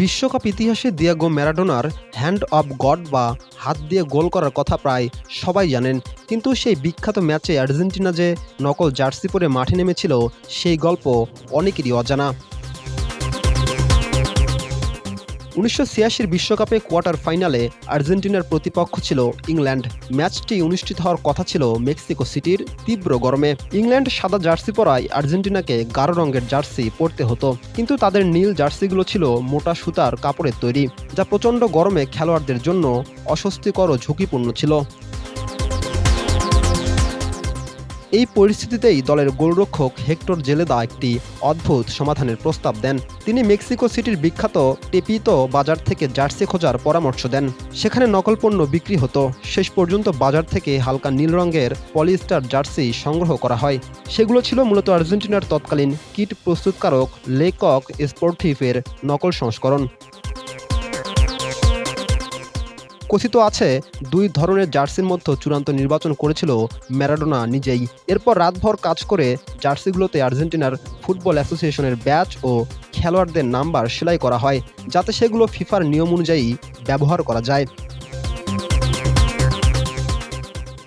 বিশ্বকাপ ইতিহাসে দিয়েগো ম্যারাডোনার হ্যান্ড অব গড বা হাত দিয়ে গোল করার কথা প্রায় সবাই জানেন, কিন্তু সেই বিখ্যাত ম্যাচে আর্জেন্টিনা যে নকল জার্সি পরে মাঠে নেমেছিল সেই গল্প অনেকেরই অজানা। 1986 বিশ্বকাপে কোয়ার্টার ফাইনালে আর্জেন্টিনার প্রতিপক্ষ ছিল ইংল্যান্ড। ম্যাচটি অনুষ্ঠিত হওয়ার কথা ছিল মেক্সিকো সিটির তীব্র গরমে। ইংল্যান্ড সাদা জার্সি পরায় আর্জেন্টিনাকে গাঢ় রঙের জার্সি পরতে হতো, কিন্তু তাদের নীল জার্সিগুলো ছিল মোটা সুতার কাপড়ের তৈরি, যা প্রচণ্ড গরমে খেলোয়াড়দের জন্য অস্বস্তিকর ও ঝুঁকিপূর্ণ ছিল। এই পরিস্থিতিতেই দলের গোলরক্ষক হেক্টর জেলেদা একটি অদ্ভুত সমাধানের প্রস্তাব দেন। তিনি মেক্সিকো সিটির বিখ্যাত টেপিতো বাজার থেকে জার্সি খোঁজার পরামর্শ দেন। সেখানে নকল পণ্য বিক্রি হতো। শেষ পর্যন্ত বাজার থেকে হালকা নীল রঙের পলিস্টার জার্সি সংগ্রহ করা হয়। সেগুলো ছিল মূলত আর্জেন্টিনার তৎকালীন কিট প্রস্তুতকারক লে কক স্পোর্টিভের নকল সংস্করণ। কথিত আছে, দুই ধরনের জার্সির মধ্যে চূড়ান্ত নির্বাচন করেছিল ম্যারাডোনা নিজেই। এরপর রাতভর কাজ করে জার্সিগুলোতে আর্জেন্টিনার ফুটবল অ্যাসোসিয়েশনের ব্যাচ ও খেলোয়াড়দের নাম্বার সেলাই করা হয়, যাতে সেগুলো ফিফার নিয়ম অনুযায়ী ব্যবহার করা যায়।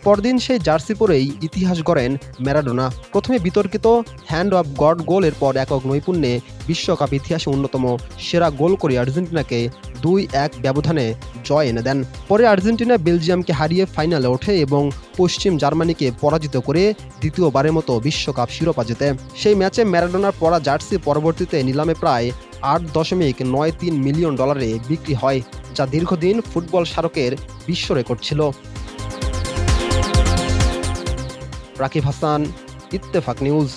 পরদিন সেই জার্সি পরেই ইতিহাস গড়েন ম্যারাডোনা। প্রথমে বিতর্কিত হ্যান্ড অব গড গোলের পর একক নৈপুণ্যে বিশ্বকাপ ইতিহাসে অন্যতম সেরা গোল করে আর্জেন্টিনাকে 2-1 ব্যবধানে জয় এনে দেন। পরে আর্জেন্টিনা বেলজিয়ামকে হারিয়ে ফাইনালে ওঠে এবং পশ্চিম জার্মানিকে পরাজিত করে দ্বিতীয়বারের মতো বিশ্বকাপ শিরোপা জেতে। সেই ম্যাচে ম্যারাডোনার পরা জার্সি পরবর্তীতে নিলামে প্রায় $8.93 মিলিয়ন বিক্রি হয়, যা দীর্ঘদিন ফুটবল স্মারকের বিশ্ব রেকর্ড ছিল। রাকিব হাসান, ইত্তেফাক নিউজ।